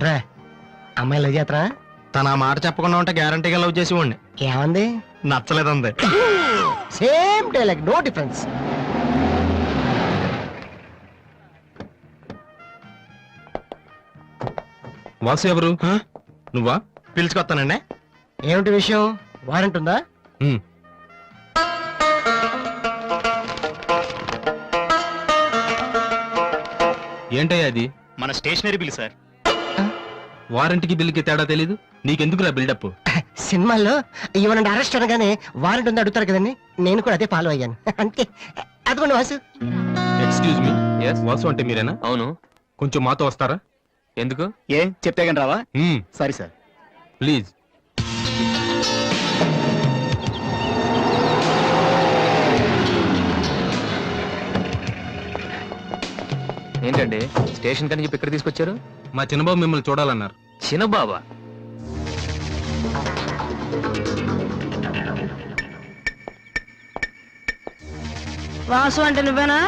ఏంట్రా అమ్మాయి లవ్ చేతరా? తన ఆ మాట చెప్పకుండా ఉంటే గ్యారంటీగా లవ్ చేసేవాడిని. ఏమంది? నచ్చలేదంది. Same dialogue, no difference. Vasu ఎవరు? నువ్వా? పిలుచుకొస్తానండి. ఏమిటి విషయం? వారెంట్ ఉందా? ఏంటయ్యా అది? మన స్టేషనరీ బిల్ సార్. వారంటీకి బిల్లుకి తేడా తెలీదు నీకెందుకురా బిల్డప్? సినిమాల్లో ఇవ్వనండి అరెస్ట్ అనగానే వారెంట్ ఉందా అడుగుతారు కదండి, నేను కూడా అదే ఫాలో అయ్యాను. అంతే. అదిగోండి వాసు. ఎక్స్క్యూజ్ మీ, వాసు అంటే మీరేనా? అవును. కొంచెం మాతో వస్తారా? ఎందుకు? ఏ చెప్తే కానీ రావా? సరే సార్. ప్లీజ్. ఏంటండి స్టేషన్ కని చెప్పి ఇక్కడ తీసుకొచ్చారు? మా చిన్నబాబు మిమ్మల్ని చూడాలన్నారు. చిన్నబాబా? వాసు అంటే నువ్వేనా?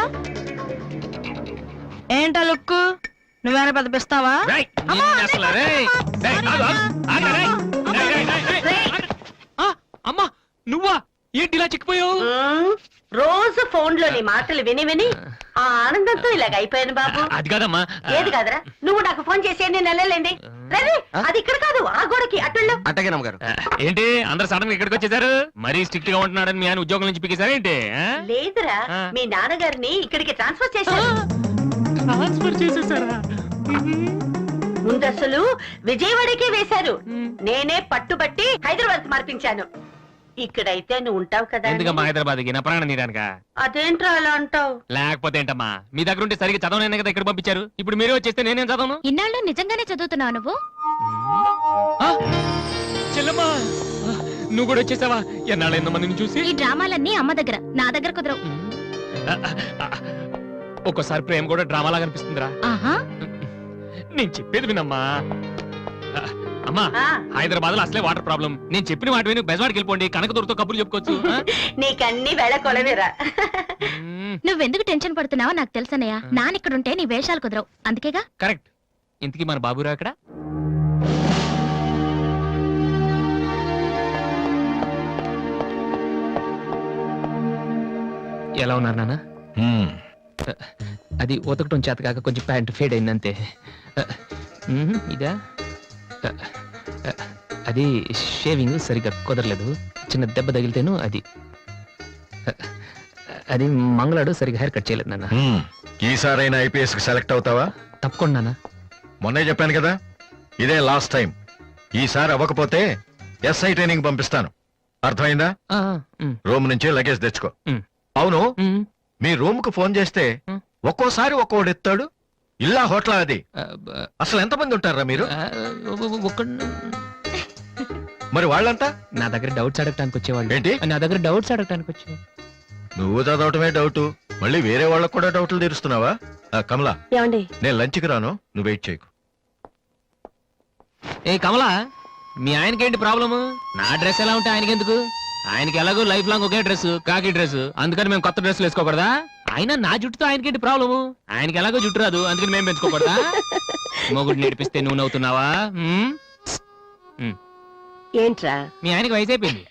ఏంటా లుక్కు? నువ్వేనా పెద్ద పిస్తావా? అమ్మా నువ్వా? ఏంటి ఇలా చిక్కిపోయావు? రోజు ఫోన్ లోని మాటలు విని విని ఆ ఆనందంతో ఇలాగ అయిపోయాను బాబు. అది కాదమ్మా. ఏది కాదరా? నువ్వు నాకు ఫోన్ చేసి నేను వెళ్ళలేండి. అది ఇక్కడ కాదు, ఆ గోడకి అటుల్లో. అట్టగే నమ్మగారు. ఏంటి అందరు సడన్ గా ఇక్కడికి వచ్చేసారు? మరీ స్ట్రిక్ట్ గా ఉంటున్నాడని మీ ఆయన ఉద్యోగం నుంచి పిక్కేశారా ఏంటి? లేదురా, మీ నాన్నగారిని ఇక్కడికి ట్రాన్స్ఫర్ చేశారు. ట్రాన్స్ఫర్ చేసేసారా? ముందు అసలు విజయవాడకే వేశారు. నేనే పట్టుబట్టి హైదరాబాద్ మార్పించాను. ఇక్కడైతే నువ్వు ఉంటావు కదా. ఎందుకమ్మా హైదరాబాద్ కి? నా ప్రాణం నీదానికా? అదేంట్రా అలా అంటావు? లేకపోతే ఏంటమ్మా, మీ దగ్గర ఉంటే సరిగ్గా చదవనైనా కదా ఇక్కడ పంపించారు. ఇప్పుడు మీరే వచ్చేస్తే నేనేం చదవను? ఇన్నాళ్ళు నిజంగానే చదువుతున్నావు నువ్వు? చెల్లమ్మా నువ్వు కూడా వచ్చేసావా? ఎన్నాళ్ళు ఎంతో మందిని చూసి. ఈ డ్రామాలన్నీ అమ్మ దగ్గర, నా దగ్గర కుదరవు. ఒక్కోసారి ప్రేమ కూడా డ్రామాలా కనిపిస్తుందిరా. ఆహా, నేను చెప్పేది వినమ్మా. అమ్మా హైదరాబాద్ లో అసలే వాటర్ ప్రాబ్లం. నేను చెప్పిన వాటి విని బెజవాడికి వెళ్ళిపోండి, కనకదుర్తో కబుర్లు చెప్పుకోవచ్చు. నీకన్నీ వేళ కొలవేరా. నువ్వెందుకు టెన్షన్ పడుతున్నావో నాకు తెలుసనయ్య. నానిక్కడుంటే నీ వేషాలు కుదరవు, అందుకేగా. కరెక్ట్. ఇంతకీ మన బాబురా అక్కడ? ఎలా ఉన్నారు నాన్న? అది ఉతకటం చేత కాక కొంచెం ప్యాంట్ ఫేడ్ అయిందంతే. ఇదా? అది షేవింగ్ సరిగ్గా కుదరలేదు, చిన్న దెబ్బ తగిలితేను. అది మంగళాడు సరిగ్గా హెయిర్ కట్ చేయలేదు నాన్న. ఈసారైనా ఐపీఎస్ కి సెలెక్ట్ అవుతావా? తప్పకుండా నాన్న. మొన్నే చెప్పాను కదా, ఇదే లాస్ట్ టైం. ఈసారి అవ్వకపోతే ఎస్ఐ ట్రైనింగ్ పంపిస్తాను. అర్థమైందా? రూమ్ నుంచి లగేజ్ తెచ్చుకో. అవును, మీ రూమ్ కు ఫోన్ చేస్తే ఒక్కోసారి ఒక్కోడు ఎత్తాడు. ఇల్లా హోటల్ అది? అసలు ఎంతమంది ఉంటారా మీరు? మరి వాళ్ళంతా నా దగ్గర డౌట్స్ అడగటానికి వచ్చేవాళ్ళు. ఏంటి? నా దగ్గర డౌట్స్ అడగటానికి వచ్చేవాళ్ళు. నువ్వు చదవటమే డౌట్, మళ్ళీ వేరే వాళ్ళకు కూడా డౌట్లు తీరుస్తున్నావా? కమలా, నేను లంచ్కి రాను, నువ్వు వెయిట్ చేయకు. ఏ కమలా, మీ ఆయనకేంటి ప్రాబ్లము? నా డ్రెస్ ఎలా ఉంటే ఆయనకెందుకు? ఆయనకి ఎలాగో లైఫ్ లాంగ్ ఒకే డ్రెస్, కాకి డ్రెస్. అందుకని మేము కొత్త డ్రెస్సులు వేసుకోకూడదా? అయినా నా జుట్టుతో ఆయనకేంటి ప్రాబ్లము? ఆయనకి ఎలాగో జుట్టు రాదు, అందుకని మేము పెంచుకోకూడదా? మొగుడు నేర్పిస్తే నువ్వు నవ్వుతున్నావా? ఏంట్రా మీ ఆయనకి వయసు అయిపోయింది.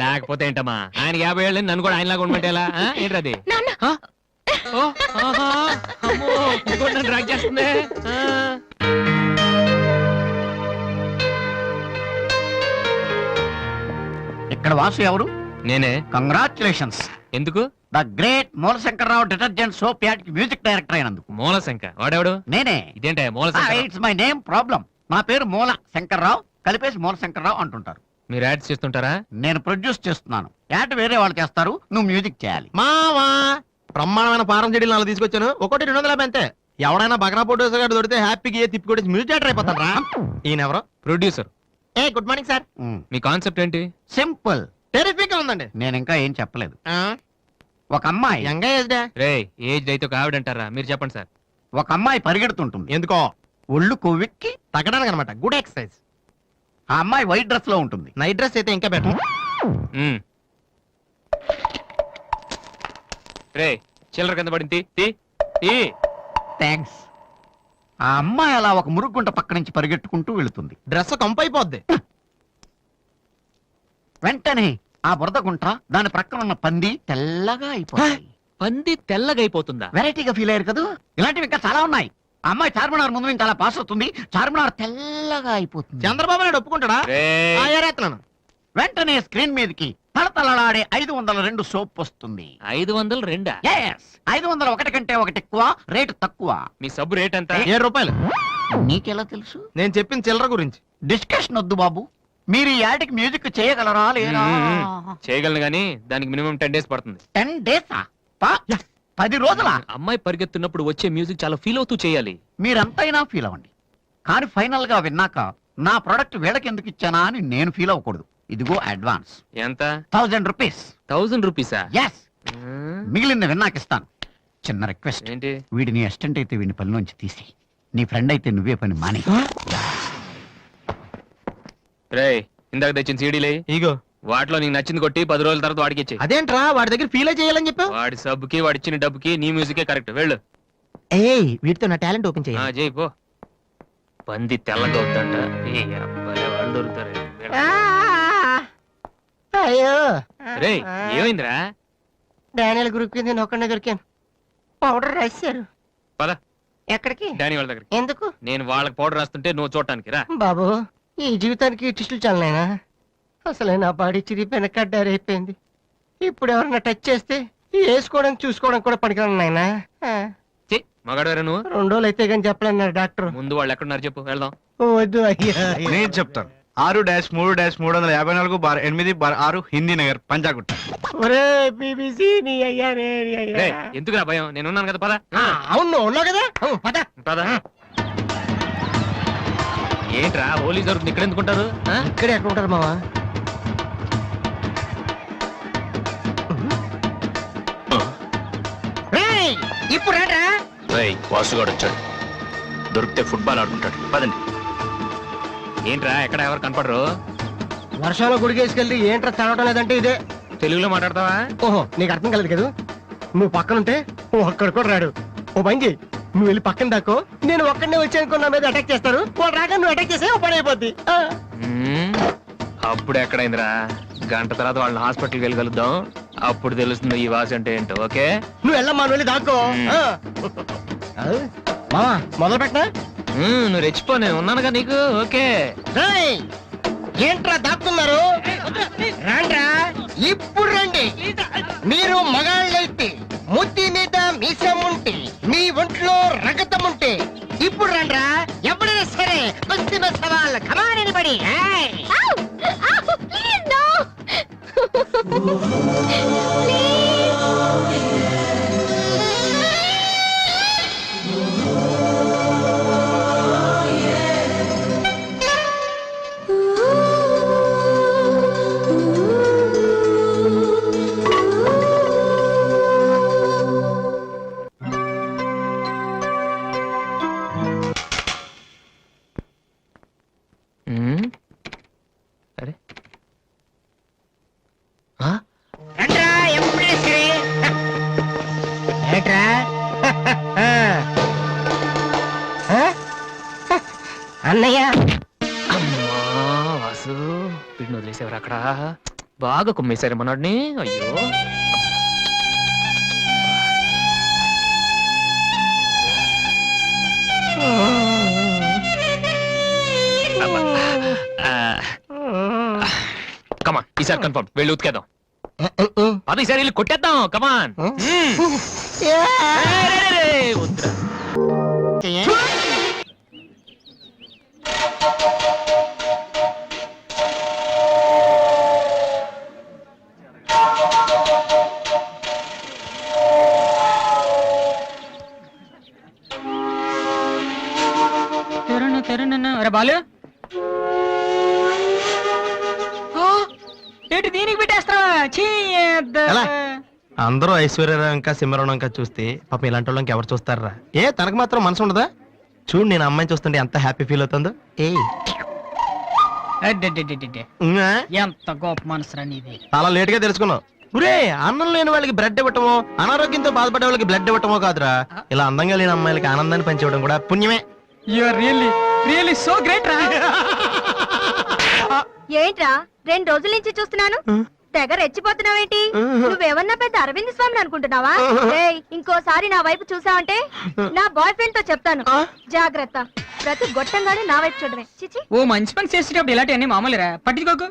లేకపోతే ఏంటమ్మా, ఆయనకి 50 ఏళ్ళు, నన్ను కూడా ఆయనలాగా ఉండమంటే ఎలా? ఏంటది? డ్రాక్ చేస్తుంది. ఇక్కడ వాసు ఎవరు? నేనే. కంగ్రాచులేషన్స్. ఎందుకు? The great Moolashankararao detergent soap ad కి మ్యూజిక్ డైరెక్టర్ అయినందుకు. మూలశంక వాడెవడు? నేనే. ఇదేంటే మూలశంక? It's my name problem. నా పేరు మూల శంకర్రావు, కలిపేసి మూలశంకర్రావు అంటుంటారు. మీరు యాడ్స్ చేస్తుంటారా? నేను ప్రొడ్యూస్ చేస్తున్నాను. యాడ్ వేరే వాళ్ళు చేస్తారు, నువ్వు మ్యూజిక్ చేయాలి. మావా బ్రహ్మాండమైన పారం చెడీలు 4 తీసుకొచ్చాను, ఒకటి 250 అంతే. ఎవడైనా బగ్రా ఫోటోస్ గారు దొరికితే హ్యాపీగా తిప్పి కొట్టేసి మ్యూజిక్ డైరెక్టర్ అయిపోతాను రా. ఈయనెవరో? ప్రొడ్యూసర్. ఏ గుడ్ మార్నింగ్ సార్. మీ కాన్సెప్ట్ ఏంటి? సింపుల్, టెరిఫిక్ గా ఉందండి. నేను ఇంకా ఏం చెప్పలేదు. ఒక అమ్మాయి యంగ్ ఏజ్ రే ఏజ్ అయితే ఒక ఆవిడ అంటారా? మీరు చెప్పండి సార్. ఒక అమ్మాయి పరిగెడుతుంటుంది. ఎందుకో? ఒళ్ళు కొవ్వెక్కి తగ్గడానికి అనమాట. Good exercise. ఆ అమ్మాయి వైట్ డ్రెస్ లో ఉంటుంది. నైట్ డ్రెస్ అయితే ఇంకా బెటర్. రే చిల్లర కింద పడింది. థ్యాంక్స్. ఆ అమ్మాయి అలా ఒక మురుగుంట పక్క నుంచి పరిగెట్టుకుంటూ వెళుతుంది. డ్రెస్ కంపైపోద్ది. వెంటనే ఆ బురద గుంట దాని ప్రక్కన ఉన్న పంది తెల్లగా అయిపోతుంది. పంది తెల్లగైపోతుందా? వెరైటీగా ఫీల్ అయ్యారు కదా. ఇలాంటివి ఇంకా చాలా ఉన్నాయి. ఆ అమ్మాయి చార్మినార్ ముందు నుంచి అలా పాస్ అవుతుంది. చార్మినార్ తెల్లగా అయిపోతుంది. చంద్రబాబు నాయుడు ఒప్పుకుంటాడా? రేయ్, ఆ, ఏరేస్తున్నాను. వెంటనే స్క్రీన్ మీదకి తలతలలాడే 502 సోప్ వస్తుంది. 502. Yes, 501 కంటే ఒకటి ఎక్కువ, రేటు తక్కువ. మీ సబ్బు రేట్ ఎంత? 7 రూపాయలు. నీకెలా తెలుసు? నేను చెప్పిన చిల్లర గురించి. డిస్కషన్ వద్దు బాబు. మీరు ఈ యాడ్కి మ్యూజిక్ చేయగలరా లేరా? చేయగలను గానీ దానికి మినిమం 10 days పడుతుంది. 10 days 10 రోజుల. అమ్మాయి పరిగెత్తున్నప్పుడు వచ్చే మ్యూజిక్ చాలా ఫీల్ అవుతూ చేయాలి. మీరంతైనా ఫీల్ అవ్వండి, కానీ ఫైనల్ గా విన్నాక నా ప్రోడక్ట్ వీళ్ళకి ఎందుకు ఇచ్చానా అని నేను ఫీల్ అవ్వకూడదు. ఇదిగో అడ్వాన్స్ ఎంత? 1000 రూపీస్. 1000 రూపీసా? ఎస్, మిగిలింది విన్నాక ఇస్తాను. చిన్న రిక్వెస్ట్, ఏంటి? వీడి నీ అసిస్టెంట్ అయితే వీడిని పనిలోంచి తీసి, నీ ఫ్రెండ్ అయితే నువ్వే పని మాని. రేయ్, ఇందాక తెచ్చిన సీడీలే ఇగో వాటిలో నీకు నచ్చింది కొట్టి 10 రోజుల తర్వాత వాడికి ఇచ్చే. అదేంట్రా వాడి దగ్గర ఫీలే చేయాలని చెప్పావు? వాడి సబ్బుకి వాడి ఇచ్చిన డబ్బుకి నీ మ్యూజికే కరెక్ట్. వెళ్ళు. ఏయ్ వీటితో నా టాలెంట్ ఓపెన్ ఆ, చేయాలి. చేయి పో. పంది తెల్లగా అవుతుందంట. ఏ అబ్బాయి వాళ్ళు దొరుకుతారు. అయ్యో రేయ్, ఏమైందిరా? డానియల్ గ్రూప్ నేను ఒక్కడే దొరికాను. పౌడర్ రాశారు. పద ఎక్కడికి? డానీ వాళ్ళ దగ్గరికి. ఎందుకు నేను వాళ్ళకి పౌడర్ రాస్తుంటే నువ్వు చూడటానికి రా. బాబు? ఈ జీవితానికి టిస్టులు చాలనైనా. అసలే నా బాడీ చిరిగిపోయిన కడ్డారైపోయింది. ఇప్పుడు ఎవరన్నా టచ్ చేస్తే వేసుకోవడం చూసుకోవడం కూడా పనికిరాను నాయనా. మగాడవరా నువ్వు? 2 రోజులు అయితే కానీ చెప్పలేన్నారు డాక్టర్. ముందు వాళ్ళు ఎక్కడున్నారు చెప్పు, వెళ్దాం. వద్దు అయ్యా. నేను చెప్తాను. 6-3-358-6 హిందీ నగర్ పంజాగుట్ట. ఒరే బీబీసీ నీ అయ్యా రే నీ అయ్యా. రేయ్, ఎందుకురా భయం? నేను ఉన్నాను కదా, పద. అవును ఉన్నావు కదా. పద పద. ఏంట్రా హోలీ జరుగుతుంది ఇక్కడ ఎందుకుంటారు? ఇక్కడే ఎక్కడ ఉంటారు మావా? ఇప్పుడు రా. వాసుగాడు వచ్చాడు. దొరికితే ఫుట్బాల్ ఆడుకుంటాడు. పదండి. ఏంట్రా ఎక్కడ ఎవరు కనపడరు? వర్షంలో గుడికేసుకెళ్ళి ఏంట్రా చదవటం లేదంటే ఇదే. తెలుగులో మాట్లాడతావా? ఓహో నీకు అర్థం కలదు కదా. నువ్వు పక్కనుంటే ఒక్కడ కూడా రాడు. ఓ పని చెయ్యి, నువ్వు వెళ్ళి పక్కన దాక్కో. నేను ఒక్కడనే వచ్చానుకో నా మీద అటాక్ చేస్తారు. వాళ్ళు రాగా నువ్వు అటాక్ చేసే ఓ పని అయిపోద్ది. అప్పుడు ఎక్కడైందిరా? గంట తర్వాత వాళ్ళని హాస్పిటల్కి వెళ్ళి కలుద్దాం. అప్పుడు తెలుస్తుంది ఈ వాసి అంటే ఏంటో. ఓకే, నువ్వు వెళ్ళమ్మా, నువ్వు వెళ్ళి దాక్కో. మావా మొదలు పెట్టనా? నువ్వు రెచ్చిపో, నేను ఉన్నానుగా నీకు. ఓకే. రేయ్, ఏంట్రా దాక్కున్నారు? రాండ్రా, ఇప్పుడు రండి. మీరు మగాళ్ళైతే ముద్ది మీద మీసం ఉంటే, మీ ఒంట్లో రగతం ఉంటే ఇప్పుడు రండ్రా. ఎవరైనా సరే కుస్తీ మీద సవాల్. కమాన్ పడి. అరే రండ్రా, ఎప్పుడైనా సరే. ఏంట్రా? అన్నయ్య అమ్మా వాసు, వీడిని వదిలేసేవారు అక్కడ. బాగా కుమ్మేశారు మనోడిని. అయ్యో, కమాన్, ఈసారి కన్ఫర్మ్. వెళ్ళి ఉతికేద్దాం. పద, ఈసారి వెళ్ళి కొట్టేద్దాం. కమాన్. వద్దురా. బాలు ఏంటి దీనికి పెట్టేస్తావా? ఎలా? అందరూ ఐశ్వర్యరావు ఇంకా సింహరావు ఇంకా చూస్తే పాపం ఇలాంటి వాళ్ళకి ఎవరు చూస్తారా? ఏ తనకు మాత్రం మనసు ఉండదా? చూడు, నేను అమ్మాయిని చూస్తుంటే ఎంత హ్యాపీ ఫీల్ అవుతుందో. ఎంత గొప్ప మనసురా నీది. చాలా లేట్ గా తెలుసుకున్నావు. ఒరే, అన్నం లేని వాళ్ళకి బ్రెడ్ ఇవ్వటమో, అనారోగ్యంతో బాధపడే వాళ్ళకి బ్లడ్ ఇవ్వటమో కాదురా, ఇలా అందంగా లేని అమ్మాయిలకి ఆనందాన్ని పంచివ్వడం కూడా పుణ్యమే. You are really so great రా. ఏంట్రా 2 రోజుల నుంచి చూస్తున్నాను తెగ రెచ్చిపోతున్నావేంటి? నువ్వేమన్నా పెద్ద అరవింద్ స్వామిని అనుకుంటున్నావా? ఏయ్, ఇంకోసారి నా వైపు చూసావంటే నా బాయ్ ఫ్రెండ్ తో చెప్తాను. జాగ్రత్త. ప్రతి గొట్టంగానే నా వైపు చూడమే. చిచి. ఓ మంచి పని చేసేటప్పుడు ఇలాంటివన్నీ మామూలురా, పట్టించుకోకు.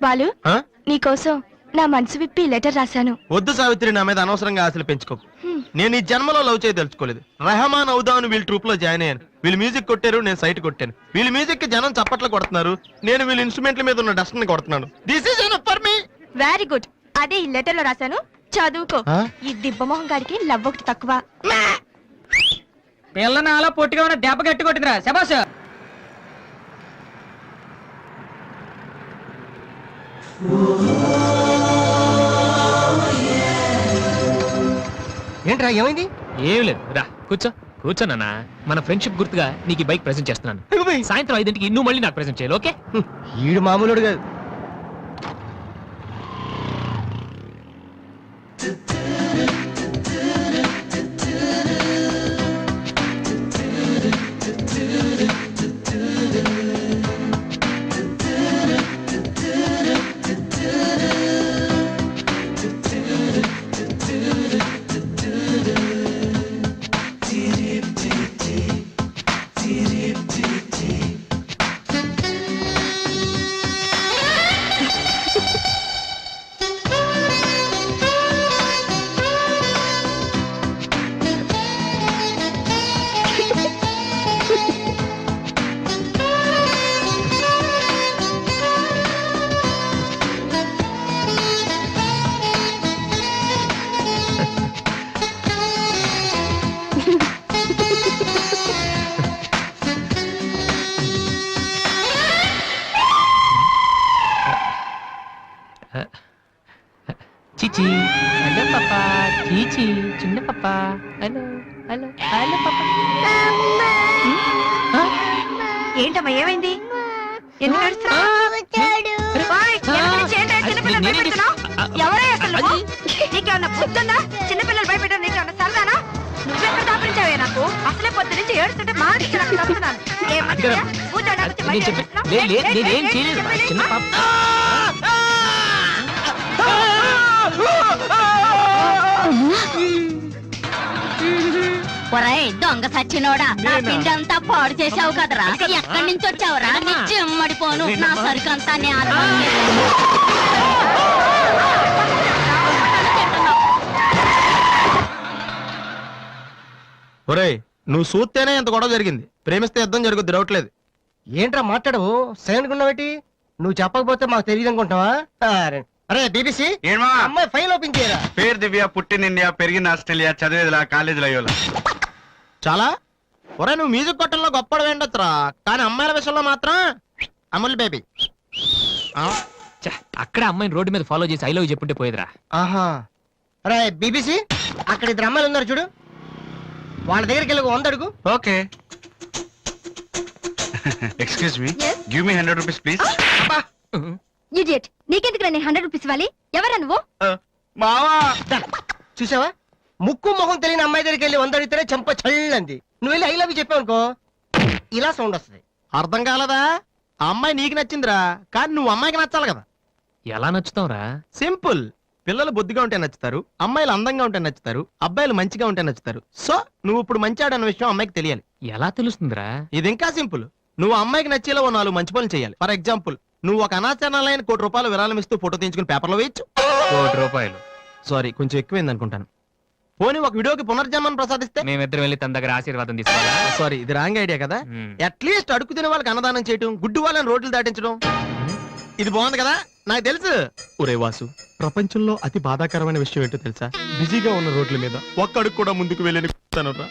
బాలు, ఆ? నీకోసం నా మనసు విప్పి లెటర్ రాశాను. వద్దు సావిత్రి, నా మీద అనవసరంగా ఆశలు పెంచుకోకు. నేను ఈ జన్మలో లవ్ చేయ తెలుసుకోలేదు. రెహమాన్ అవుదామని వీళ్ళ ట్రూప్ లో జాయిన్ అయ్యాను. వీళ్ళు మ్యూజిక్ కొట్టారు, నేను సైట్ కొట్టాను. వీళ్ళ మ్యూజిక్ కి జనం చప్పట్లు కొడుతున్నారు, నేను వీళ్ళ ఇన్స్ట్రుమెంట్ల మీద ఉన్న డస్ట్ ని కొడుతున్నాను. This is enough for me. Very good. అదే ఈ లెటర్ లో రాశాను, చదువుకో. ఆ? ఈ దిబ్బమోహం గారికి లవ్ ఒకటి తక్కువ. పిల్లని అలా పొట్టిగా ఉన్న దెబ్బ గట్టి కొట్టిందిరా శబాస్. ఏంట్రా ఏమైంది? ఏం లేదు, రా కూర్చో. కూర్చోనన్నా, మన ఫ్రెండ్షిప్ గుర్తుగా నీకు ఈ బైక్ ప్రెజెంట్ చేస్తున్నాను. సాయంత్రం 5ంటికి నువ్వు మళ్ళీ నాకు ప్రెజెంట్ చేయాలి, ఓకే? ఈడు మామూలుడు కాదు. చీచి, హలో పాపా. చీచి, చిన్న పాపా. హలో హలో హలో పాపా. ఏంటమ్మా ఏమైంది? ఎందుకు ఏడుస్తున్నావ్? ఓయ్, ఎందుకు నీ చేతిలో చిన్నపిల్లలు భయపెడుతున్నావ్? ఎవరే అసలు నువ్వు? నీకేమన్నా బుద్ధుందా? చిన్నపిల్లలు భయపెట్టడం నీకేమన్నా సరదానా? నువ్వెక్కడ దాపరించావే నాకు? అసలే పొద్దు నుంచి ఏడుస్తుంటే మాట్లాడి నాకు తప్పుతున్నాను. ఏమన్నా కూర్చోడానికి వచ్చి నేను చెప్పి నేనేం చేయలేదు, చిన్న పాప. ఒరేయ్ దొంగ సచ్చినోడా, నా పిండి అంతా పాడు చేసావు కదరా. ఎక్కడి నుంచి వచ్చావురా? నీ చెమ్మడిపోను, నా సరుకంతా నేల. ఒరేయ్, నువ్వు చూస్తేనే ఎంత గొడవ జరిగింది. ప్రేమిస్తే యుద్ధం జరుగుద్ది, డౌట్లేదు. ఏంట్రా మాట్లాడవు? సైలెంట్ ఉన్నావేటి? నువ్వు చెప్పకపోతే మాకు తెలియదు అనుకుంటావా? అరే బీబీసీ, ఏమా అమ్మాయి ఫైల్ ఓపెన్ చేయరా. పేరు దివ్య, పుట్టిన ఇండియా, పెరిగిన ఆస్ట్రేలియా, చదివేదిలా కాలేజీలో అయ్యోలా. చాలా. ఒరే, నువ్వు మ్యూజిక్ కొట్టంలో గొప్పడు వేండొచ్చురా, కానీ అమ్మాయిల విషయంలో మాత్రం అమూల్ బేబీ. ఛ, అక్కడ అమ్మాయిని రోడ్డు మీద ఫాలో చేసి ఐ లవ్ చెప్పుంటే పోయేదిరా. ఆహా. అరే బీబీసీ, అక్కడ 2 అమ్మాయిలు ఉన్నారు చూడు, వాళ్ళ దగ్గరికి వెళ్ళి 100 అడుగు. Okay. Excuse me, give me 100 rupees please. Idiot, నీకెందుకు నేను 100 రూపీస్ ఇవ్వాలి? ఎవరా నువ్వు? మావా, చూసావా, ముక్కు మొహం తెలియని అమ్మాయి దగ్గరికి వెళ్ళి 100 అడిగితేనే చంప చల్లంది. నువ్వు వెళ్ళి ఐ లవ్ యూ చెప్పావు అనుకో, ఇలా సౌండ్ వస్తుంది. అర్థం కాలదా? ఆ అమ్మాయి నీకు నచ్చిందిరా, కానీ నువ్వు అమ్మాయికి నచ్చాలి కదా. ఎలా నచ్చుతావురా? సింపుల్. పిల్లలు బొద్దుగా ఉంటే నచ్చుతారు, అమ్మాయిలు అందంగా ఉంటే నచ్చుతారు, అబ్బాయిలు మంచిగా ఉంటే నచ్చుతారు. సో నువ్వు ఇప్పుడు మంచివాడు అన్న విషయం అమ్మాయికి తెలియాలి. ఎలా తెలుస్తుందిరా? ఇది ఇంకా సింపుల్. నువ్వు అమ్మాయికి నచ్చేలా ఓ 4 మంచి పనులు చేయాలి. ఫర్ ఎగ్జాంపుల్, నువ్వు ఒక అనాచరణలైన ₹1,00,000 విరాళం ఇస్తూ ఫోటో తీయించుకుని పేపర్లో వేయచ్చు. ₹1,00,000? సారీ, కొంచెం ఎక్కువైంది అనుకుంటాను. పోనీ ఒక వీడియోకి పునర్జన్మను ప్రసాదిస్తే? మేమిద్దరం వెళ్ళి తన దగ్గర ఆశీర్వాదం తీసుకోవాలా? సారీ, ఇది రాంగ్ ఐడియా కదా. అట్లీస్ట్ అడుగు తినే వాళ్ళకి అన్నదానం చేయటం, గుడ్డు వాళ్ళని రోడ్లు దాటించడం, ఇది బాగుంది కదా. నాకు తెలుసు. ఒరే వాసు, ప్రపంచంలో అతి బాధాకరమైన విషయం ఏంటో తెలుసా? బిజీగా ఉన్న రోడ్ల మీద ఒక్క అడుగు కూడా ముందుకు వెళ్ళని కూర్చున్నానురా.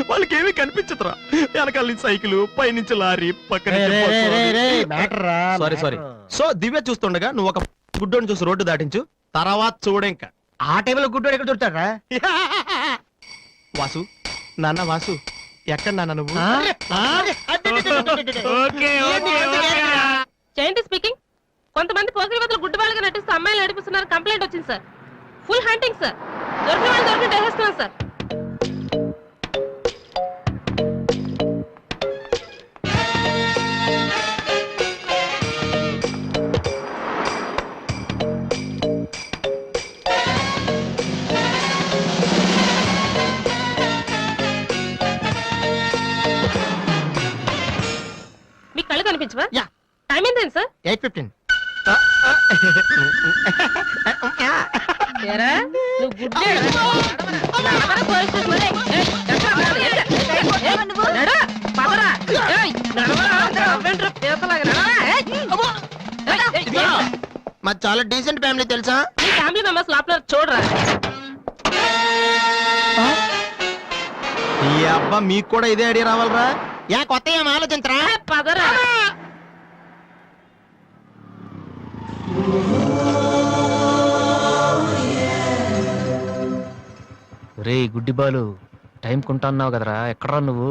వాళ్ళకి ఏమీ కనిపించదురా. వెనకాల నుంచి సైకిల్, పైనుంచి లారీ, పక్కన సారీ. సో దివ్య చూస్తుండగా నువ్వు ఒక గుడ్డోని చూసి రోడ్డు దాటించు, తర్వాత చూడే ఇంకా. ఆ టైంలో గుడ్డోడు ఎక్కడ దొరుకుతాడా? వాసు, నాన్న వాసు, ఎక్కడ నాన్న నువ్వు? జయంతి స్పీకింగ్. కొంతమంది పోకిరి వదలు గుడ్డు వాళ్ళగా నటిస్తూ అమ్మాయిలు నడిపిస్తున్నారు, కంప్లైంట్ వచ్చింది సార్. Full hunting sir. దొరికిన వాళ్ళు దొరికి వేసేస్తున్నాం సార్. 8:15. ఏరా, నువ్వు గుడ్డే. నడవరా పోలీస్ స్టేషన్ మరి. నడు, పదరా. ఏయ్, నడవరా. అవ్వేంట్రా పీతలాగా నడవరా. ఏయ్, మాది చాలా డీసెంట్ ఫ్యామిలీ తెలుసా? నీ ఫ్యామిలీ మెంబర్స్ లోపల చూడరా. ఈ అబ్బా మీకు కూడా ఇదే ఐడియా రావాలరా? యా కొత్త ఏం ఆలోచించరా? పదరా. రే గుడ్డి బాలు టైం కొంటా అన్నావు కదరా, ఎక్కడరా నువ్వు?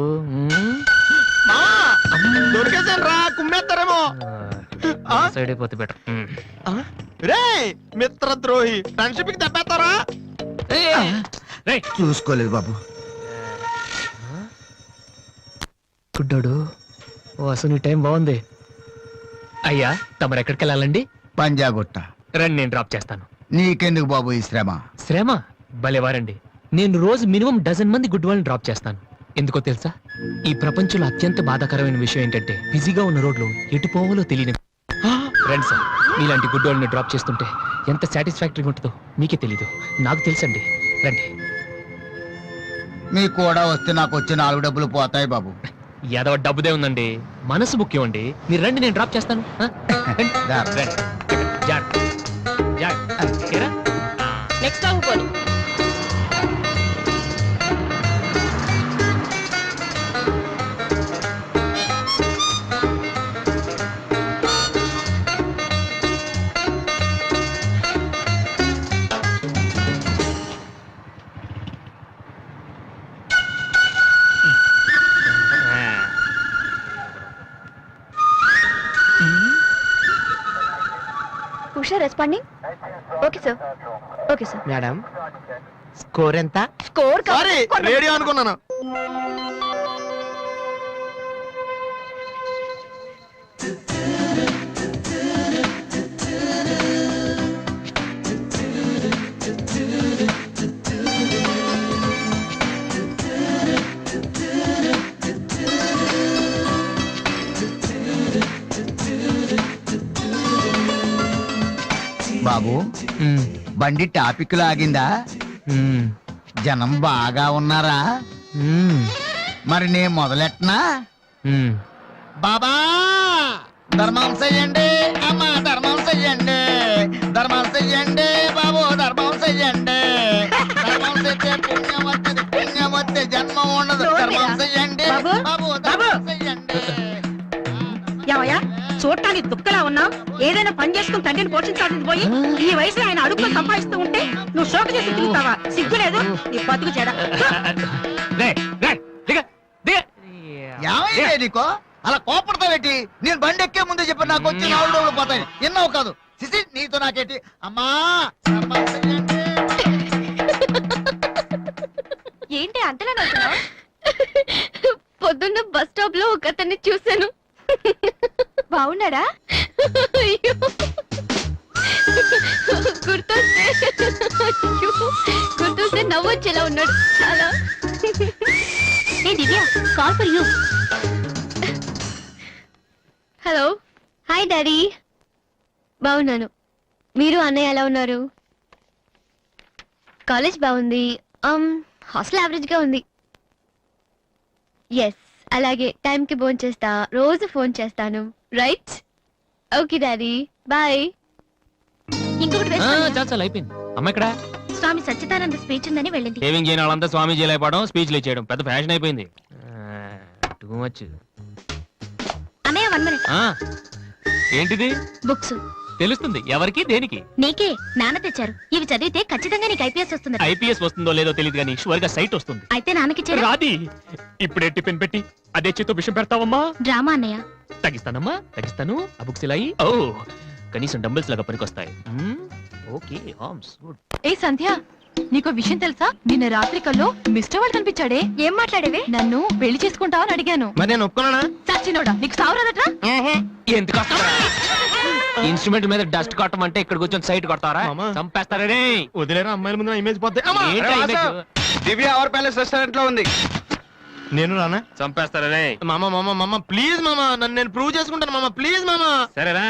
దొరికేసాను రా, కుమ్మేస్తారేమో. సైడ్ అయిపోతే బెటర్. రే మిత్రద్రోహి, ఫ్రెండ్షిప్ కి దెబ్బేస్తారా? చూసుకోలేదు బాబు. గుడ్డోడు, ఓ అసలు నీ టైం బాగుంది. అయ్యా తమరు ఎక్కడికి వెళ్ళాలండి? పంజాగుట్ట. రండి నేను డ్రాప్ చేస్తాను. నీకెందుకు బాబు ఈ శ్రమ? శ్రమ భలేవారండి. నేను రోజు మినిమం డజన్ మంది గుడ్ వాళ్ళని డ్రాప్ చేస్తాను. ఎందుకో తెలుసా? ఈ ప్రపంచంలో అత్యంత బాధాకరమైన విషయం ఏంటంటే బిజీగా ఉన్న రోడ్లు ఎటు పోవాలో తెలియని ఫ్రెండ్స్. మీలాంటి గుడ్ వాళ్ళని డ్రాప్ చేస్తుంటే ఎంత సాటిస్ఫాక్టరీగా ఉంటుందో మీకే తెలీదు, నాకు తెలుసండి. రండి. మీకు కూడా వస్తే నాకు వచ్చే 4 డబ్బులు పోతాయి బాబు. ఏదో డబ్బుదే ఉందండి, మనసు ముఖ్యం అండి. మీరు రండి, నేను డ్రాప్ చేస్తాను. రండి. రండి. జాగ్రత్త. జాగ్రత్త. ఏరా? నెక్స్ట్ టైం పోనీ. Usha responding. Okay sir. Okay sir. Madam score ఎంత? స్కోర్ సారీ రేడియో అనుకున్నాను. బాబు బండి టాపిక్ లాగిందా? జనం బాగా ఉన్నారా? మరి నేను మొదలెట్టనా? బాబా ధర్మం చెయ్యండి, అమ్మ ధర్మం చెయ్యండి, ధర్మం చెయ్యండి బాబు, ధర్మం చెయ్యండి. ధర్మం చేస్తే పుణ్యం వస్తుంది, పుణ్యం వస్తే జన్మ ఉండదు. ధర్మం చెయ్యండి బాబు, ధర్మం చెయ్యండి. ఏమయ్యా చూడటానికి దుక్కలా ఉన్నావు? ఏదైనా పని చేసుకుని తండ్రిని పోషించాల్సింది పోయి ఈ వయసులో ఆయన అడుగులు సంపాదిస్తూ ఉంటే నువ్వు షోక చేసి తిరుగుతావా? సిగ్గులేదు నీ బతుకు చెడ. ఏమైందే నీకో అలా కోపడతావేటి? నేను బండి ఎక్కే ముందే చెప్పి నాకు వచ్చి 4 డబ్బులు పోతాయి. ఎన్నో కాదు సిసి, నీతో నాకేటి? అమ్మా ధర్మం చెయ్యండి. ఏంటి అంతలా నవ్వుతున్నావ్? పొద్దున్న బస్ స్టాప్ లో ఒక అతన్ని చూశాను. బాగున్నాడా? గుర్తొస్తే నవ్వొచ్చేలా ఉన్నాడు చాలా. ఏ Divya, call for you. Hello, hi daddy. బాగున్నాను. మీరు అన్నయ్య ఎలా ఉన్నారు? కాలేజ్ బాగుంది. హాస్టల్ యావరేజ్ గా ఉంది. ఎస్, అలాగే టైంకి ఫోన్ చేస్తా, రోజు ఫోన్ చేస్తాను. రైట్? Okay daddy, bye. ఇంకొకటి చాలా అయిపోయింది. అమ్మ ఇక్కడ స్వామి సచ్చిదానంద స్పీచ్ ఉందని వెళ్ళింది. సేవింగ్ చేయని వాళ్ళంతా స్వామీజీలు అయిపోవడం, స్పీచ్లు ఇచ్చేయడం పెద్ద ఫ్యాషన్ అయిపోయింది. Too much. అన్నయ్య 1 minute. ఏంటిది? బుక్స్. తెలుస్తుంది ఎవరికి దేనికి? నీకే నాన్న తెచ్చారు. ఇవి చదివితే ఖచ్చితంగా నీకు ఐపీఎస్ వస్తుంది. ఐపీఎస్ వస్తుందో లేదో తెలియదు కానీ షువర్ గా సైట్ వస్తుంది. అయితే నాన్నకిచ్చారు. రాది ఇప్పుడే టిఫిన్ పెట్టి అదే చేతో విషయం పెడతావమ్మా. డ్రామా అన్నయ్య. తగ్గిస్తానమ్మా, తగ్గిస్తాను. ఆ బుక్స్ ఇలా ఓ కనీసం డంబుల్స్ లాగా పనికొస్తాయి. Okay arms good. ఏ సంధ్య, నీకో విషయం తెలుసా? నిన్న రాత్రి కల్లో మిస్టర్ వాళ్ళు కనిపించాడే. ఏం మాట్లాడేవే? నన్ను పెళ్లి చేసుకుంటావని అడిగాను. మరి నేను ఒప్పుకున్నానా? సచ్చినోడా, నీకు సావరాదట్రా? ఎందుకు ఇన్స్ట్రుమెంట్ మీద డస్ట్ కొట్టం అంటే ఇక్కడ కూర్చొని సైట్ కొడతారా? చంపేస్తారే. వదిలేరా, అమ్మాయిల ముందు ఇమేజ్ పోతే. దివ్య అవర్ ప్యాలెస్ రెస్టారెంట్ లో ఉంది. నేను రానా చంపేస్తారా రే మామ మామ మామ ప్లీజ్ మామ నన్ను నేను ప్రూవ్ చేసుకుంటాను మామ ప్లీజ్ మామ సరేరా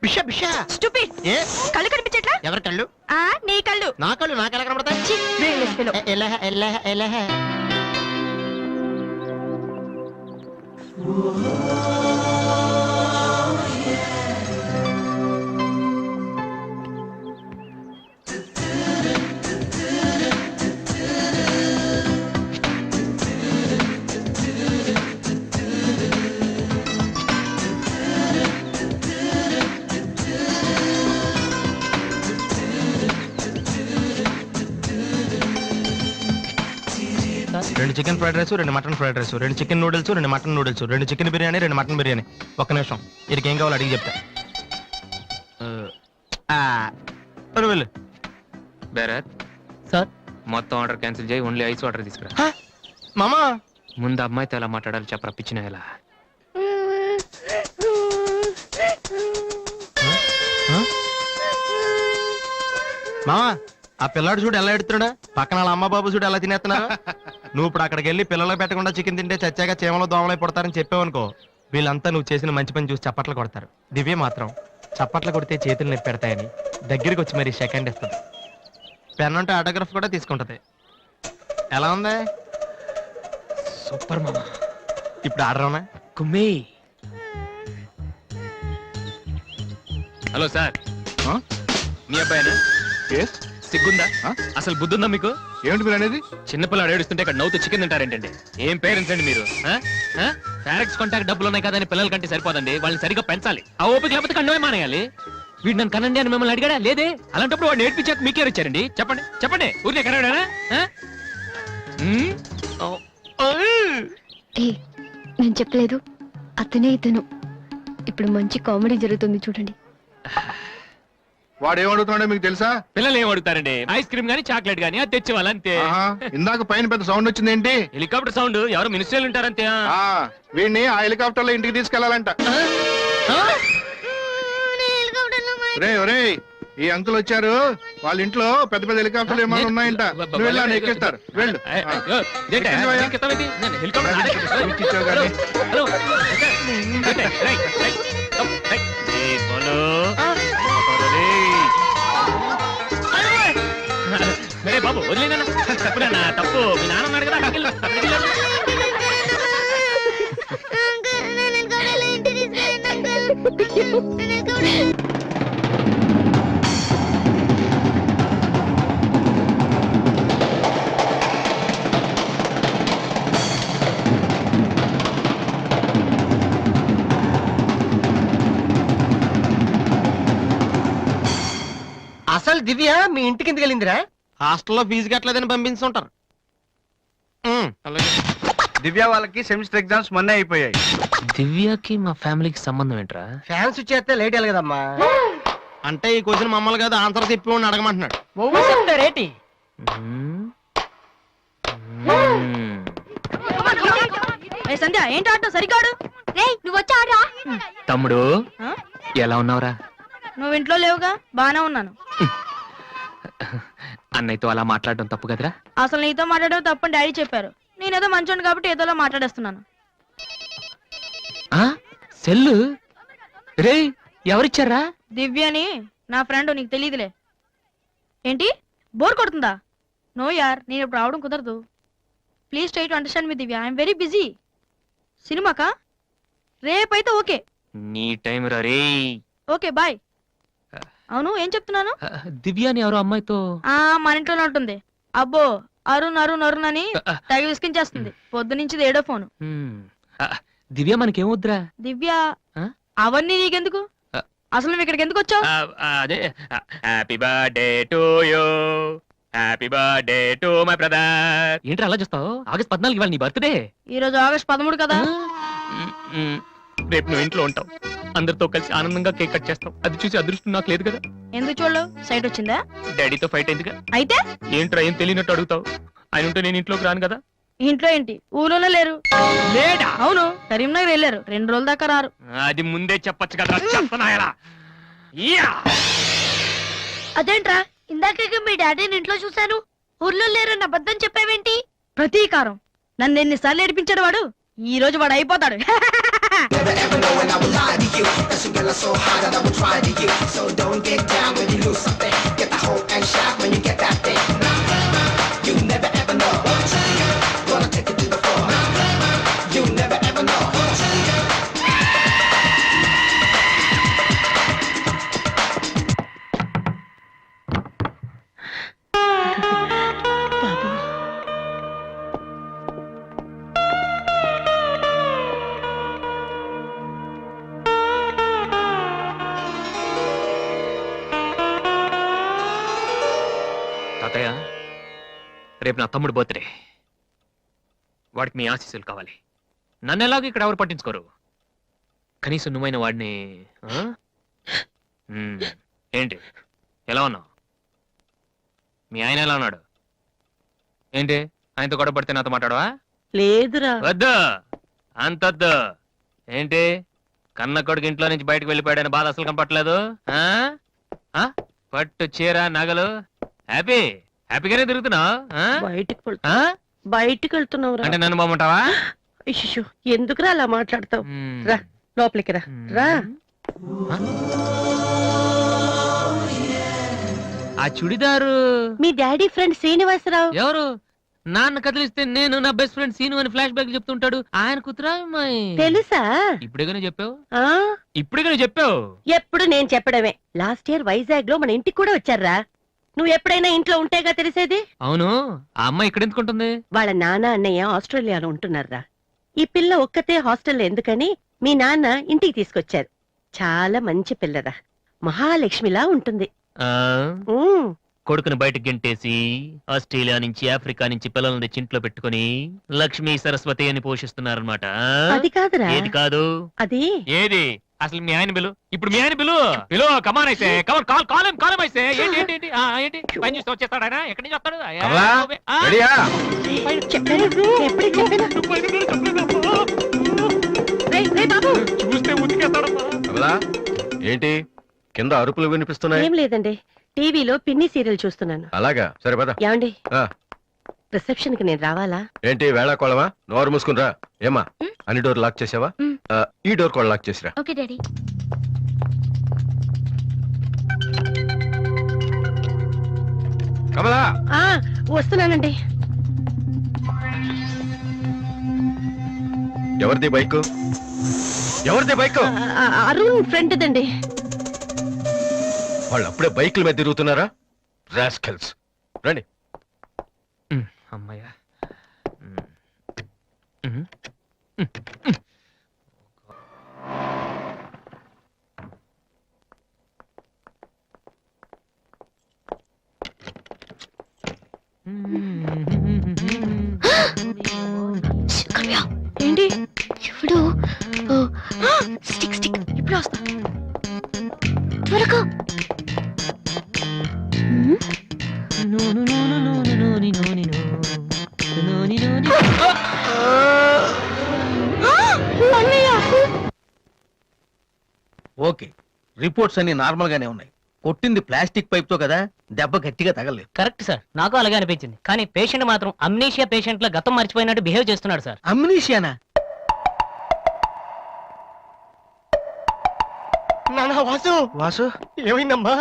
బిషా బిషా స్టూపిడ్ ఏ కళ్ళు కనిపించట్లా ఎవరి కళ్ళు నీ కళ్ళు నా కళ్ళు నాకెలా కనబడతాయి brainless fellow. ఎలా రెండు చికెన్ ఫ్రైడ్ రైస్ రెండు మటన్ ఫ్రైడ్ రైస్ రెండు చికెన్ నూడిల్స్ రెండు మటన్ నూడిల్స్ రెండు చికెన్ బిర్యానీ రెండు మటన్ బిర్యానీ ఒక్క నిమిషం వీరికి ఏం కావాలో అడిగి చెప్తా వెళ్ళు బేరత్ సార్ మొత్తం ఆర్డర్ క్యాన్సిల్ చేయి ఓన్లీ ఐస్ వాటర్ తీసుకురా మామా ముందు అమ్మాయితో ఎలా మాట్లాడాలి చెప్పరా పిచ్చిన ఎలా మామా ఆ పిల్లాడు చూడు ఎలా ఎడుతున్నాడా పక్కన వాళ్ళ అమ్మ బాబు చూడు ఎలా తినేస్తున్నా నువ్వు ఇప్పుడు అక్కడికి వెళ్ళి పిల్లలకు పెట్టకుండా చికెన్ తింటే చచ్చాక చీమలో దోమలై పడతారని చెప్పావనుకో వీళ్ళంతా నువ్వు చేసిన మంచి పని చూసి చప్పట్లు కొడతారు దివ్య మాత్రం చప్పట్లు కొడితే చేతులు నొప్పి పెడతాయని దగ్గరికి వచ్చి మరి సెకండ్ ఇస్తుంది పెన్ అంటే ఆటోగ్రాఫ్ కూడా తీసుకుంటది ఎలా ఉంది సూపర్ మామా ఇప్పుడు ఆడరావునా కుమ్మి హలో సార్ మీ అబ్బాయినా సిగ్గుందా అసలు బుద్ధుందా మీకు ఏమిటి మీరు అనేది చిన్నపిల్లలు ఏడుస్తుంటే ఇక్కడ నవ్వుతూ చికెన్ తింటారేంటండి ఏం పేరెంట్స్ అండి మీరు ఫారెక్స్ కాంటాక్ట్ డబ్బులు ఉన్నాయి కదా అని పిల్లల కంటే సరిపోదండి వాళ్ళని సరిగ్గా పెంచాలి ఆ ఓపిక లేకపోతే కండమే మానేయాలి వీడు నన్ను కనండి అని మిమ్మల్ని అడిగాడా లేదే అలాంటప్పుడు వాడు నేర్పించాక మీకే వచ్చారండి చెప్పండి చెప్పండి ఊరికే కనడానా ఏ నేను చెప్పలేదు అతనే ఇతను ఇప్పుడు మంచి కామెడీ జరుగుతుంది చూడండి వాడు ఏమడుగుతున్నాడో మీకు తెలుసా పిల్లలు ఏం అడుగుతారండి ఐస్ క్రీమ్ గానీ చాక్లెట్ గానీ అది తెచ్చేవాళ్ళు అంతే ఇందాక పైన పెద్ద సౌండ్ వచ్చింది ఏంటి హెలికాప్టర్ సౌండ్ ఎవరు మినిస్టర్లు ఉంటారంతే వీడిని ఆ హెలికాప్టర్ లో ఇంటికి తీసుకెళ్లాలంట రే ఒరే ఈ అంకుల్ వచ్చారు వాళ్ళ ఇంట్లో పెద్ద పెద్ద హెలికాప్టర్లు ఏమైనా ఉన్నాయంట నువ్వు వెళ్ళి ఆయన ఎక్కిస్తారు వెళ్ళు ఇచ్చావు కానీ. బాబు వదిలేనా తప్పునా తప్పు మీ నాన్న ఉన్నాడు కదా అక్కడికి వెళ్ళు, అక్కడికి వెళ్ళు. అసలు దివ్య మీ ఇంటికి ఎందుకు వెళ్ళిందిరా హాస్టల్లో ఫీజు కట్టలేదని పంపించుంటారు దివ్య వాళ్ళకి సెమిస్టర్ ఎగ్జామ్స్ మొన్నే అయిపోయాయి. దివ్యకి మా ఫ్యామిలీకి సంబంధం ఏంట్రా ఫ్యాన్స్ చేస్తే లేట్ అయ్యాలి కదమ్మా అంటే ఈ క్వశ్చన్ మమ్మల్ని కాదు ఆన్సర్ తిప్పి అడగమంటున్నాడు చెప్తారేటి సంధ్య ఏంటి ఆటో సరికాడు నువ్వు వచ్చి ఆడరా తమ్ముడు ఎలా ఉన్నావురా నువ్వు ఇంట్లో లేవుగా బానే ఉన్నాను అన్నయ్యతో అలా మాట్లాడడం తప్పు కదరా అసలు నీతో మాట్లాడడం తప్పని డాడీ చెప్పారు నేనేదో మంచోడు కాబట్టి ఏదోలా మాట్లాడేస్తున్నాను సెల్లు రే ఎవరిచ్చారా దివ్యని నా ఫ్రెండ్ నీకు తెలియదులే ఏంటి బోర్ కొడుతుందా నో యార్ నేను ఇప్పుడు రావడం కుదరదు please try to understand me Divya I'm very busy సినిమాకా రేపైతే ఓకే నీ టైం రా రే ఓకే బాయ్ అవును ఏం చెప్తున్నాను దివ్యాని ఎవరో అమ్మాయితో మన ఇంట్లోనే ఉంటుంది అబ్బో అరుణ్ అరుణ్ అరుణ్ అని తెగ విసికించేస్తుంది పొద్దు నుంచి ఏడో ఫోను దివ్య మనకేమొద్దురా దివ్య అవన్నీ నీకెందుకు అసలు నువ్వు ఇక్కడికి ఎందుకు వచ్చావు అదే happy birthday to you happy birthday to my brother ఏంటి అలా చూస్తావు ఆగస్ట్ 14 ఇవాళ నీ బర్త్డే ఈ రోజు ఆగస్ట్ 13 కదా రేపు నువ్వు ఇంట్లో ఉంటావు అందరితో కలిసి ఆనందంగా కేక్ కట్ చేస్తావు అది చూసి అదృష్టం నాకు లేదు కదా ఎందుకు చూడలేవు సైట్ వచ్చిందా డాడీతో ఫైట్ అయిందిగా అయితే ఏంట్రా ఏం తెలియనట్టు అడుగుతావు ఆయన ఉంటే నేను ఇంట్లోకి రాను కదా ఇంట్లో ఏంటి ఊళ్ళోనే లేరు లేడా అవును కరీంనగర్ వెళ్ళారు 2 రోజుల దాకా రారు అది ముందే చెప్పొచ్చు కదా చెప్పనాయలా అదేంట్రా ఇందాక మీ డాడీని ఇంట్లో చూశాను ఊర్లో లేరన్న అబద్ధం చెప్పావేంటి ప్రతీకారం నన్ను ఎన్నిసార్లు ఏడిపించాడు వాడు, ఈ రోజు వాడు అయిపోతాడు. తాతయ్య, రేపు నా తమ్ముడు బర్త్డే. వాడికి మీ ఆశీస్సులు కావాలి. నన్ను ఎలాగో ఇక్కడ ఎవరు పట్టించుకోరు. కనీసం నువ్వైన వాడిని ఆ? ఏంటి ఎలా ఉన్నావు? మీ ఆయన ఎలా ఉన్నాడు? ఏంటి ఆయనతో గొడవ పడితే నాతో మాట్లాడవా? లేదురా. వద్దు, అంతొద్దు. ఏంటి కన్న కొడుకు ఇంట్లో నుంచి బయటకు వెళ్ళిపోయాడని బాధ అసలు కనపట్లేదు? ఆ? ఆ? పట్టు చీర నగలు హ్యాపీగానే తిరుగుతున్నావు. బయటికి వెళ్తున్నావు అంటే నన్ను బాగుంటావా? ఎందుకురా అలా మాట్లాడతావు? రా లోపలికి రా. రా. ఆ చుడిదారు మీ డాడీ ఫ్రెండ్ శ్రీనివాసరావు. ఎవరు? నాన్న కదిలిస్తే నేను నా బెస్ట్ ఫ్రెండ్ సీను అని ఫ్లాష్ బ్యాక్ చెప్తుంటాడు. ఆయన కుతురా తెలుసా? ఇప్పుడేగానే చెప్పావు. ఆ ఇప్పుడేగానే చెప్పావు. ఎప్పుడు నేను చెప్పడమే. లాస్ట్ ఇయర్ వైజాగ్ లో మన ఇంటికి కూడా వచ్చారా. నువ్వు ఎప్పుడైనా ఇంట్లో ఉంటేగా తెలిసేది. అవును, ఆ అమ్మాయి ఇక్కడ ఎందుకుంటుంది? వాళ్ళ నాన్న అన్నయ్య ఆస్ట్రేలియాలో ఉంటున్నారా. ఈ పిల్ల ఒక్కతే హాస్టల్లో ఎందుకని మీ నాన్న ఇంటికి తీసుకొచ్చారు. చాలా మంచి పిల్లరా, మహాలక్ష్మిలా ఉంటుంది. కొడుకుని బయటకు గెంటేసి ఆస్ట్రేలియా నుంచి ఆఫ్రికా నుంచి పిల్లల్ని తెచ్చి ఇంట్లో పెట్టుకుని లక్ష్మీ సరస్వతి అని పోషిస్తున్నారన్నమాట. అది కాదురా. ఏది కాదు? అది ఏది అసలు? మీ ఆయన బిలు. ఇప్పుడు మీ ఆయన బిలు కమాన్ అయితే కాలం అయితే ఏంటి పని చూస్తే వచ్చేస్తాడు ఆయన. ఎక్కడి నుంచి వస్తాడు? చూస్తే ఉతికేస్తాడమ్మా. ఏంటి కింద అరుపులు వినిపిస్తున్నాయి? ఏం లేదండి, టీవీలో పిన్ని సీరియల్ చూస్తున్నాను. అలాగా, సరే పద. ఏమండి రిసెప్షన్ కి నేను రావాలా? ఏంటి వేళ కోళమా? నోరు మూసుకునిరా. ఏమా అన్ని డోర్ లాక్ చేసావా? ఈ డోర్ కూడా లాక్ చేసిరా. Okay daddy. కమలా, వస్తున్నానండి. ఎవరిది బైక్? ఎవరిది బైక్? అరుణ్ ఫ్రెండ్ దండి. వాళ్ళు అప్పుడే బైకుల మీద తిరుగుతున్నారా? రాస్కెల్స్. రండి. అమ్మయ్యా. ఏంటి ఇప్పుడు స్టిక్ స్టిక్ ఇప్పుడు వస్తా త్వరగా. ఓకే, రిపోర్ట్స్ అన్ని నార్మల్ గానే ఉన్నాయి. కొట్టింది ప్లాస్టిక్ పైప్ తో కదా, దెబ్బ గట్టిగా తగలేదు. కరెక్ట్ సార్, నాకు అలాగే అనిపించింది. కానీ పేషెంట్ మాత్రం అమ్నీషియా పేషెంట్ లా గతం మర్చిపోయినట్టు బిహేవ్ చేస్తున్నాడు సార్. అమ్నీషియానా? నాన్న వాసు, వాసు ఏమైందమ్మా?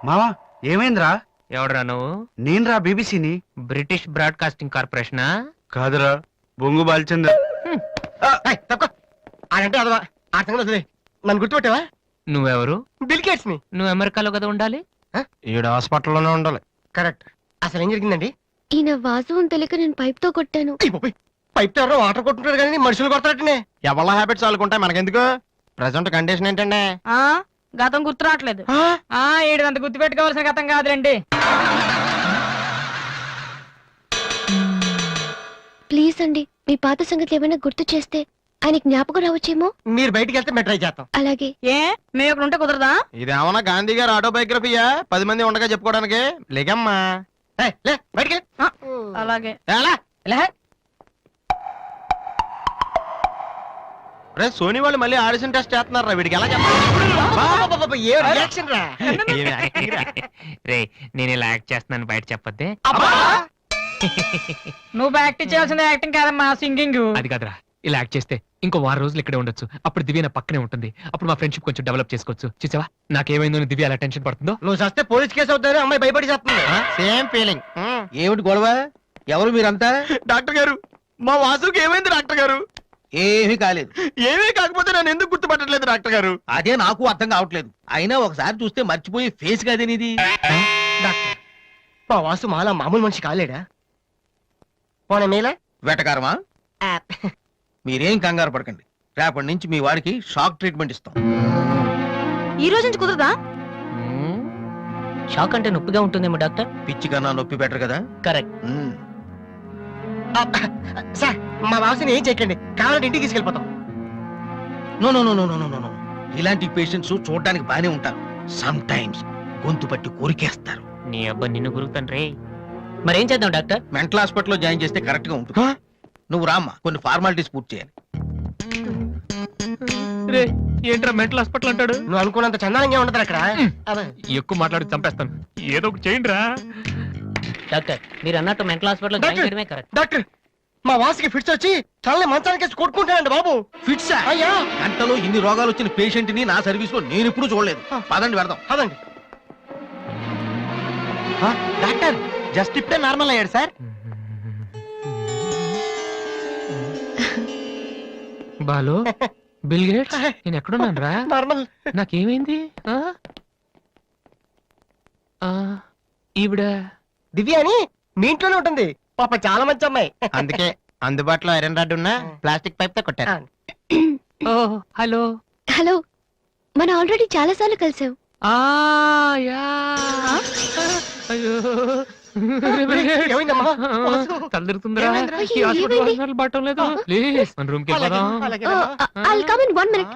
మావా ఏమైందిరా? ఎవడరా నువ్వు? నేనురా బీబీసీని. British broadcasting కార్పొరేషనా? కాదురా, బొంగు బాల్చందర్. అదంటే అదవా ఆ సంగతి వదిలేయ్. నన్ను గుర్తుపెట్టావా? నువ్వెవరు? బిల్ గేట్స్ ని. నువ్వు అమెరికాలో కదా ఉండాలి. ఈడ హాస్పిటల్లోనే ఉండాలి. కరెక్ట్. అసలు ఏం జరిగిందండి? ఈయన వాసు అని తెలియక నేను పైప్ తో కొట్టాను. పైప్ తో ఎవరో వాటర్ కొట్టుకుంటారు కానీ మనుషులు కొడతారటనే. ఎవరి హ్యాబిట్స్ వాళ్ళకుంటాయి, మనకెందుకు? ప్రెసెంట్ కండిషన్ ఏంటండి? గతం గుర్తు రావట్లేదు. ఏడు గుర్తు పెట్టుకోవాల్సిన గతం కాదులేండి. ప్లీజ్ అండి, మీ పాత సంగతి ఏమైనా గుర్తు చేస్తే ఆయన జ్ఞాపకం రావచ్చేమో. మీరు బయటికి వెళ్తే మేము ట్రై చేస్తాం. అలాగే. ఏ మేము ఇక్కడ ఉంటే కుదరదా? ఇదేమన్నా గాంధీ గారు ఆటోబయోగ్రఫీయా? 10 మంది ఉండగా చెప్పుకోవడానికి? లేకమ్మా. లే బయటికి అలాగే. రే సోనీ వాళ్ళు మళ్ళీ ఆడిషన్ టెస్ట్ చేస్తున్నారా? వీడికి ఎలా చెప్పాలి? ఏ రియాక్షన్ రా? రే నేను ఇలా యాక్ట్ చేస్తున్నాను బయట చెప్పొద్దే. నువ్వు యాక్టింగ్ చేయాల్సిన యాక్టింగ్ కాదమ్మా సింగింగ్. అది కాదురా, ఇలా యాక్ట్ చేస్తే ఇంకో 6 రోజులు ఇక్కడే ఉండొచ్చు. అప్పుడు దివ్య నా పక్కనే ఉంటుంది. అప్పుడు మా ఫ్రెండ్షిప్ కొంచెం డెవలప్ చేసుకోవచ్చు. చూసావా నాకేమైందో అని దివ్య అలా టెన్షన్ పడుతుందో. నువ్వు చస్తే పోలీస్ కేసు అవుతారు, అమ్మాయి భయపడి చేస్తుంది. Same feeling. ఏమిటి గొడవ? ఎవరు మీరంతా? డాక్టర్ గారు, మా వాసుకి ఏమైంది డాక్టర్ గారు? ఏమీ కాలేదు. ఏమీ కాకపోతే నన్ను ఎందుకు గుర్తుపట్టట్లేదు డాక్టర్ గారు? అదే నాకు అర్థం కావట్లేదు. అయినా ఒకసారి చూస్తే మర్చిపోయి ఫేస్ కాదేనిది. డాక్టర్, మా వాసు మాలా మామూలు మనిషి కాలేడా? పోనీ మీలా వెటకారమా? మీరేం కంగారు పడకండి. రేపటి నుంచి మీ వాడికి షాక్ ట్రీట్మెంట్ ఇస్తాం. ఈ రోజు నుంచి కుదరదా? షాక్ అంటే నొప్పిగా ఉంటుందేమో డాక్టర్. పిచ్చి కన్నా నొప్పి బెటర్ కదా. కరెక్ట్. సార్, మా వాసుని ఏం చేయకండి, కావాలంటే ఇంటికి తీసుకెళ్ళిపోతాం. No no no no no no no. ఇలాంటి పేషెంట్స్ చూడడానికి బానే ఉంటారు. సమ్ టైమ్స్ గొంతు పట్టి కోరికేస్తారు. నీ అబ్బా నిన్ను గురుకుతాను రే. మరేం చేద్దాం డాక్టర్? మెంటల్ హాస్పిటల్లో జాయిన్ చేస్తే కరెక్ట్ గా ఉంటుంది. నువ్వు రామ్మా, కొన్ని ఫార్మాలిటీస్ పూర్తి చేయాలి. రే ఏంట్రా మెంటల్ హాస్పిటల్ అంటాడు? నువ్వు అనుకున్నంత చందానంగా ఉండదు అక్కడ. ఎక్కువ మాట్లాడి చంపేస్తాను. ఏదో ఒకటి చేయండి రా. డాక్టర్ మీరు అన్నట్టు మెంటల్ హాస్పిటల్ జాయిన్ డాక్టర్! చేయడమే కరెక్ట్. డాక్టర్, మా వాసుకి ఫిట్స్ వచ్చి తలని మంచానికి వేసి కొట్టుకుంటానండి బాబు. ఫిట్సా? అయ్యా గంటలో ఇన్ని రోగాలు వచ్చిన పేషెంట్ ని నా సర్వీస్ లో నేను ఎప్పుడూ చూడలేదు. పదండి వెళ్దాం. అదండి. డాక్టర్, జస్ట్ ఇప్పుడే నార్మల్ అయ్యాడు సార్. బాలు, బిల్ గేట్స్, నేను ఎక్కడున్నాను రా? నార్మల్. నాకేమైంది? ఈవిడ దివ్య అని మీ ఇంట్లోనే ఉంటుంది. పాప చాలా మంచి అమ్మాయి. అందుకే అందుబాటులో ఐరన్ రాడ్ ఉన్న ప్లాస్టిక్ పైప్ తో కొట్టారు. ఓ హలో. హలో, మనం ఆల్రెడీ చాలా సార్లు కలిసాం. యా. అయ్యో ఏమైందమ్మా? తలదిరుతుందిరా. ఏమైందిరా? ఈ హాస్పిటల్ ఏమైంది? హాస్పిటల్ పట్టం లేదు. ప్లీజ్ మన రూమ్ కి వెళ్దాం. అలాగేనమ్మా. I'll come in 1 minute.